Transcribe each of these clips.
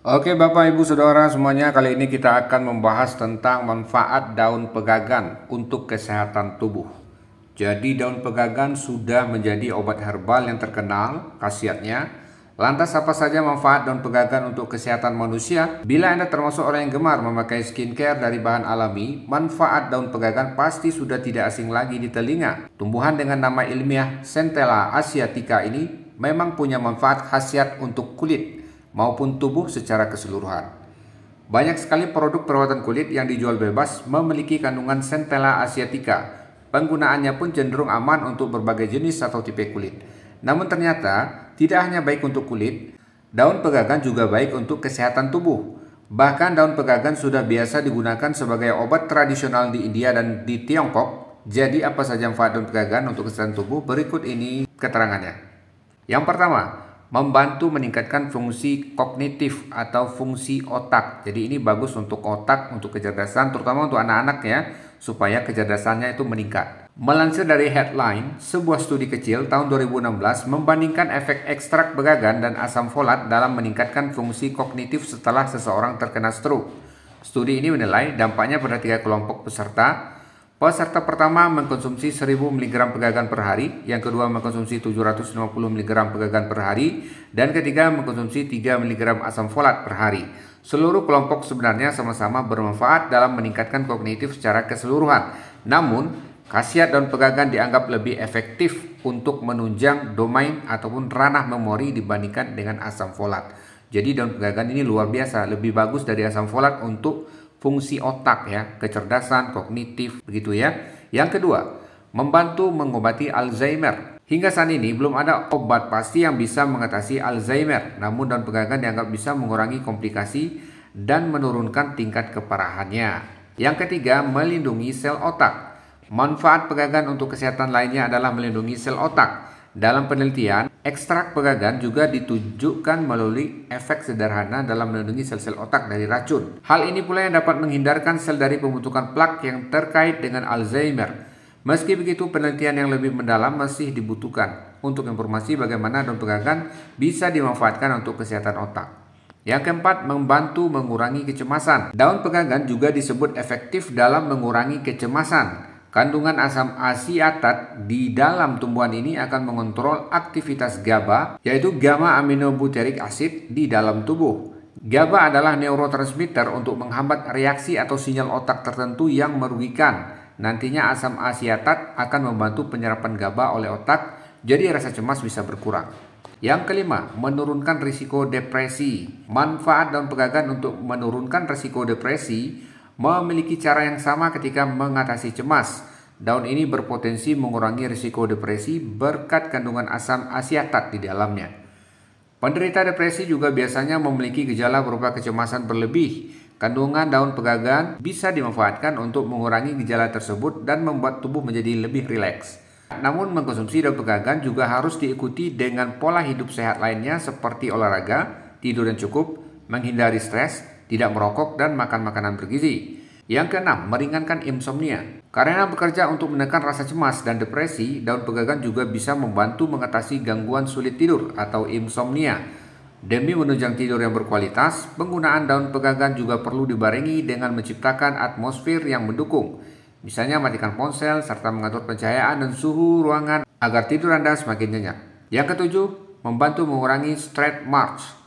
Oke Bapak Ibu Saudara semuanya, kali ini kita akan membahas tentang manfaat daun pegagan untuk kesehatan tubuh. Jadi daun pegagan sudah menjadi obat herbal yang terkenal khasiatnya. Lantas apa saja manfaat daun pegagan untuk kesehatan manusia? Bila Anda termasuk orang yang gemar memakai skincare dari bahan alami, manfaat daun pegagan pasti sudah tidak asing lagi di telinga. Tumbuhan dengan nama ilmiah Centella asiatica ini memang punya manfaat khasiat untuk kulit maupun tubuh secara keseluruhan. Banyak sekali produk perawatan kulit yang dijual bebas memiliki kandungan Centella asiatica. Penggunaannya pun cenderung aman untuk berbagai jenis atau tipe kulit. Namun ternyata tidak hanya baik untuk kulit, daun pegagan juga baik untuk kesehatan tubuh. Bahkan daun pegagan sudah biasa digunakan sebagai obat tradisional di India dan di Tiongkok. Jadi apa saja manfaat daun pegagan untuk kesehatan tubuh? Berikut ini keterangannya. Yang pertama, membantu meningkatkan fungsi kognitif atau fungsi otak. Jadi ini bagus untuk otak, untuk kecerdasan, terutama untuk anak-anak ya, supaya kecerdasannya itu meningkat. Melansir dari Headline, sebuah studi kecil tahun 2016 membandingkan efek ekstrak pegagan dan asam folat dalam meningkatkan fungsi kognitif setelah seseorang terkena stroke. Studi ini menilai dampaknya pada 3 kelompok peserta. Peserta pertama mengkonsumsi 1000 mg pegagan per hari, yang kedua mengkonsumsi 750 mg pegagan per hari, dan ketiga mengkonsumsi 3 mg asam folat per hari. Seluruh kelompok sebenarnya sama-sama bermanfaat dalam meningkatkan kognitif secara keseluruhan. Namun, khasiat daun pegagan dianggap lebih efektif untuk menunjang domain ataupun ranah memori dibandingkan dengan asam folat. Jadi daun pegagan ini luar biasa, lebih bagus dari asam folat untuk fungsi otak ya, kecerdasan, kognitif, begitu ya. Yang kedua, membantu mengobati Alzheimer. Hingga saat ini belum ada obat pasti yang bisa mengatasi Alzheimer, namun daun pegagan dianggap bisa mengurangi komplikasi dan menurunkan tingkat keparahannya. Yang ketiga, melindungi sel otak. Manfaat pegagan untuk kesehatan lainnya adalah melindungi sel otak. Dalam penelitian, ekstrak pegagan juga ditunjukkan melalui efek sederhana dalam melindungi sel-sel otak dari racun. Hal ini pula yang dapat menghindarkan sel dari pembentukan plak yang terkait dengan Alzheimer. Meski begitu, penelitian yang lebih mendalam masih dibutuhkan untuk informasi bagaimana daun pegagan bisa dimanfaatkan untuk kesehatan otak. Yang keempat, membantu mengurangi kecemasan. Daun pegagan juga disebut efektif dalam mengurangi kecemasan. Kandungan asam asiatat di dalam tumbuhan ini akan mengontrol aktivitas GABA, yaitu gamma aminobutyric acid di dalam tubuh. GABA adalah neurotransmitter untuk menghambat reaksi atau sinyal otak tertentu yang merugikan. Nantinya asam asiatat akan membantu penyerapan GABA oleh otak, jadi rasa cemas bisa berkurang. Yang kelima, menurunkan risiko depresi. Manfaat daun pegagan untuk menurunkan risiko depresi memiliki cara yang sama ketika mengatasi cemas. Daun ini berpotensi mengurangi risiko depresi berkat kandungan asam asiatat di dalamnya. Penderita depresi juga biasanya memiliki gejala berupa kecemasan berlebih. Kandungan daun pegagan bisa dimanfaatkan untuk mengurangi gejala tersebut dan membuat tubuh menjadi lebih rileks. Namun mengkonsumsi daun pegagan juga harus diikuti dengan pola hidup sehat lainnya seperti olahraga, tidur yang cukup, menghindari stres, tidak merokok, dan makan makanan bergizi. Yang keenam, meringankan insomnia. Karena bekerja untuk menekan rasa cemas dan depresi, daun pegagan juga bisa membantu mengatasi gangguan sulit tidur atau insomnia. Demi menunjang tidur yang berkualitas, penggunaan daun pegagan juga perlu dibarengi dengan menciptakan atmosfer yang mendukung. Misalnya matikan ponsel serta mengatur pencahayaan dan suhu ruangan agar tidur Anda semakin nyenyak. Yang ketujuh, membantu mengurangi stretch marks.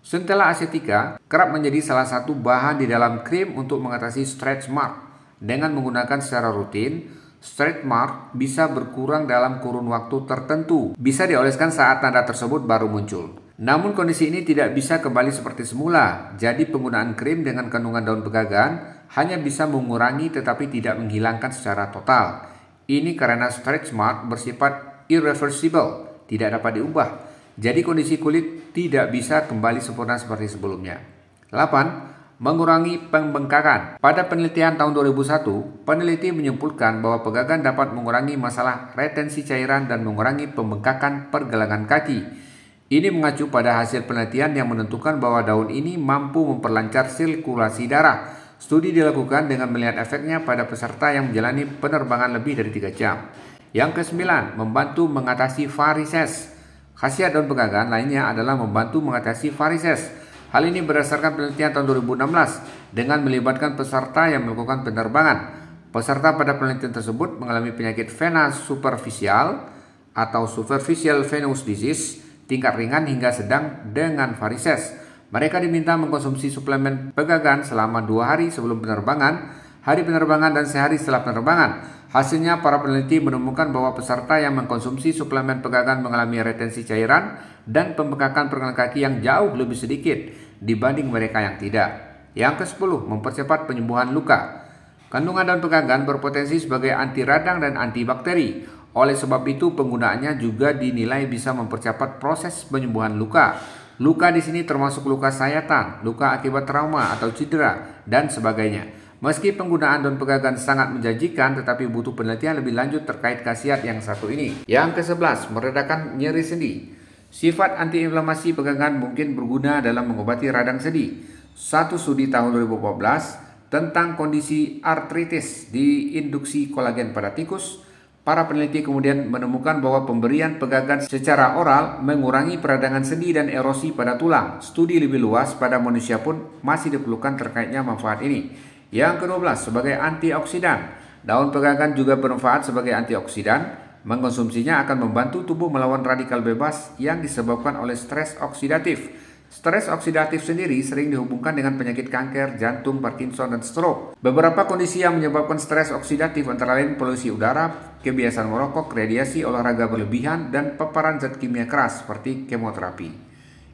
Centella asiatica kerap menjadi salah satu bahan di dalam krim untuk mengatasi stretch mark. Dengan menggunakan secara rutin, stretch mark bisa berkurang dalam kurun waktu tertentu. Bisa dioleskan saat tanda tersebut baru muncul. Namun kondisi ini tidak bisa kembali seperti semula. Jadi penggunaan krim dengan kandungan daun pegagan hanya bisa mengurangi tetapi tidak menghilangkan secara total. Ini karena stretch mark bersifat irreversible, tidak dapat diubah. Jadi kondisi kulit tidak bisa kembali sempurna seperti sebelumnya. 8. Mengurangi pembengkakan. Pada penelitian tahun 2001, peneliti menyimpulkan bahwa pegagan dapat mengurangi masalah retensi cairan dan mengurangi pembengkakan pergelangan kaki. Ini mengacu pada hasil penelitian yang menentukan bahwa daun ini mampu memperlancar sirkulasi darah. Studi dilakukan dengan melihat efeknya pada peserta yang menjalani penerbangan lebih dari 3 jam. Yang ke-9, membantu mengatasi varises. Khasiat daun pegagan lainnya adalah membantu mengatasi varises. Hal ini berdasarkan penelitian tahun 2016 dengan melibatkan peserta yang melakukan penerbangan. Peserta pada penelitian tersebut mengalami penyakit vena superficial atau superficial venous disease tingkat ringan hingga sedang dengan varises. Mereka diminta mengkonsumsi suplemen pegagan selama 2 hari sebelum penerbangan, hari penerbangan, dan sehari setelah penerbangan. Hasilnya, para peneliti menemukan bahwa peserta yang mengkonsumsi suplemen pegagan mengalami retensi cairan dan pembekakan pergelangan kaki yang jauh lebih sedikit dibanding mereka yang tidak. Yang ke-10, mempercepat penyembuhan luka. Kandungan daun pegagan berpotensi sebagai anti radang dan antibakteri. Oleh sebab itu, penggunaannya juga dinilai bisa mempercepat proses penyembuhan luka. Luka di sini termasuk luka sayatan, luka akibat trauma atau cedera, dan sebagainya. Meski penggunaan daun pegagan sangat menjanjikan, tetapi butuh penelitian lebih lanjut terkait khasiat yang satu ini. Yang ke-11, meredakan nyeri sendi. Sifat antiinflamasi pegagan mungkin berguna dalam mengobati radang sendi. Satu studi tahun 2014 tentang kondisi artritis di induksi kolagen pada tikus, para peneliti kemudian menemukan bahwa pemberian pegagan secara oral mengurangi peradangan sendi dan erosi pada tulang. Studi lebih luas pada manusia pun masih diperlukan terkaitnya manfaat ini. Yang ke-12, sebagai antioksidan. Daun pegagan juga bermanfaat sebagai antioksidan. Mengkonsumsinya akan membantu tubuh melawan radikal bebas yang disebabkan oleh stres oksidatif. Stres oksidatif sendiri sering dihubungkan dengan penyakit kanker, jantung, Parkinson, dan stroke. Beberapa kondisi yang menyebabkan stres oksidatif antara lain polusi udara, kebiasaan merokok, radiasi, olahraga berlebihan, dan paparan zat kimia keras seperti kemoterapi.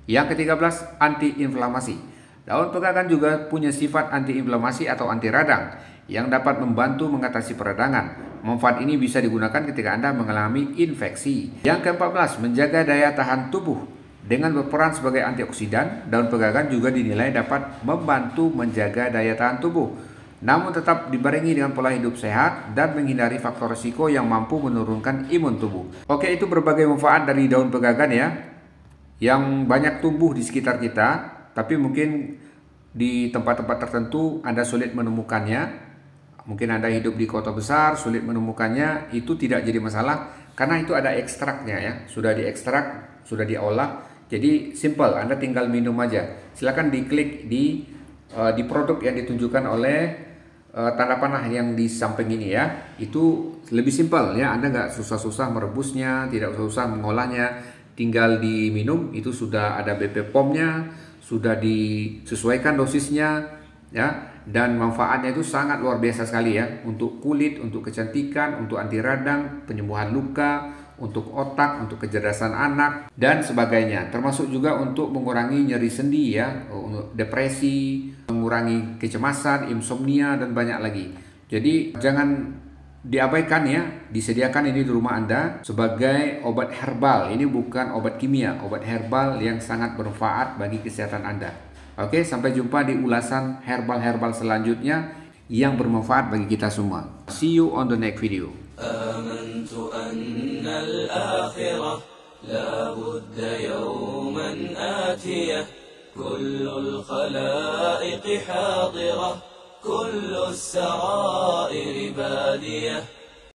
Yang ke-13, antiinflamasi. Daun pegagan juga punya sifat antiinflamasi atau anti radang yang dapat membantu mengatasi peradangan. Manfaat ini bisa digunakan ketika Anda mengalami infeksi. Yang ke-14, menjaga daya tahan tubuh. Dengan berperan sebagai antioksidan, daun pegagan juga dinilai dapat membantu menjaga daya tahan tubuh. Namun tetap dibarengi dengan pola hidup sehat dan menghindari faktor risiko yang mampu menurunkan imun tubuh. Oke, itu berbagai manfaat dari daun pegagan ya, yang banyak tumbuh di sekitar kita. Tapi mungkin di tempat-tempat tertentu Anda sulit menemukannya. Mungkin Anda hidup di kota besar, sulit menemukannya. Itu tidak jadi masalah, karena itu ada ekstraknya ya. Sudah diekstrak, sudah diolah. Jadi simple, Anda tinggal minum aja. Silakan diklik di produk yang ditunjukkan oleh tanda panah yang di samping ini ya. Itu lebih simple ya. Anda nggak susah-susah merebusnya, tidak susah mengolahnya. Tinggal diminum, itu sudah ada BP POM-nya, sudah disesuaikan dosisnya ya, dan manfaatnya itu sangat luar biasa sekali ya, untuk kulit, untuk kecantikan, untuk anti radang, penyembuhan luka, untuk otak, untuk kecerdasan anak, dan sebagainya. Termasuk juga untuk mengurangi nyeri sendi ya, untuk depresi, mengurangi kecemasan, insomnia, dan banyak lagi. Jadi jangan diabaikan ya, disediakan ini di rumah Anda sebagai obat herbal. Ini bukan obat kimia, obat herbal yang sangat bermanfaat bagi kesehatan Anda. Oke, sampai jumpa di ulasan herbal-herbal selanjutnya yang bermanfaat bagi kita semua. See you on the next video. Amantu anna al-akhirah la budda yawman atiyah kullul khalaiqi hadirah كل السرائر بادية